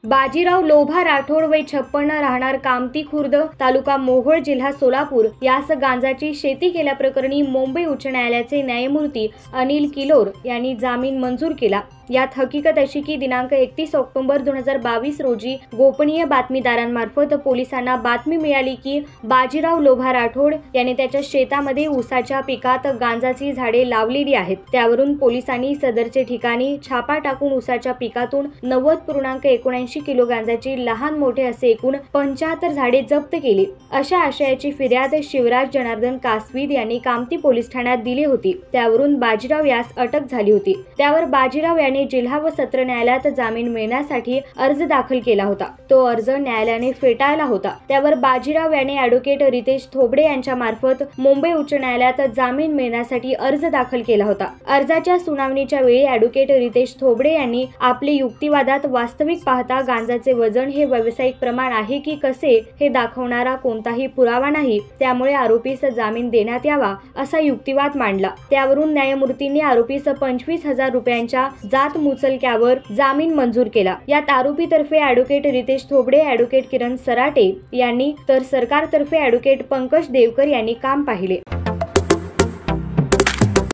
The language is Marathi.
बाजीराव लोभा राठोड वय 56 राहणार कामती खुर्द तालुका मोहोळ जिल्हा सोलापूर यास गांजाची शेती केल्याप्रकरणी मुंबई उच्च न्यायालयाचे न्यायमूर्ती अनिल किलोर यांनी जामीन मंजूर केला। यात हकीकत अशी की दिनांक 31 ऑक्टोबर 2022 रोजी गोपनीय बातमीदारांमार्फत पोलिसांना बातमी मिळाली की बाजीराव लोभा राठोड याने त्याच्या शेतामध्ये ऊसाच्या पिकात गांजाची झाडे लावलेली आहेत। त्यावरून पोलिसांनी सदरचे ठिकाणी छापा टाकून ऊसाच्या पिकातून 90.79 किलो गांजाची लहान मोठे असे एकूण 75 झाडे जप्त केली। अशा आशयाची फिर्याद शिवराज जनार्दन कासवीद यांनी कामती पोलीस ठाण्यात दिली होती। त्यावरून बाजीराव यास अटक झाली होती। त्यावर बाजीराव याने जिल्हा व सत्र न्यायालयात जामीन मिळण्यासाठी अर्ज दाखल केला होता। तो अर्ज न्यायालयाने फेटाळला होता। त्यावर बाजीराव याने ॲडव्होकेट रितेश थोबडे यांच्या मार्फत मुंबई उच्च न्यायालयात जामीन मिळण्यासाठी अर्ज दाखल केला होता। अर्जाच्या सुनावणीच्या वेळी ॲडव्होकेट रितेश थोबडे यांनी आपले युक्तिवादात वास्तविक पाहता गांजाचे वजन हे व्यावसायिक प्रमाण आहे की कसे हे दाखवणारा कोणताही पुरावा नाही, त्यामुळे आरोपीस जामीन देण्यात यावा असा युक्तिवाद मांडला। त्यावरून न्यायमूर्तींनी आरोपीस 25,000 रुपयांच्या जात मुचलक्यावर जामीन मंजूर केला। यात आरोपीतर्फे ॲडव्होकेट रितेश थोबडे, ॲडव्होकेट किरण सराटे यांनी तर सरकारतर्फे ॲडव्होकेट पंकज देवकर यांनी काम पाहिले।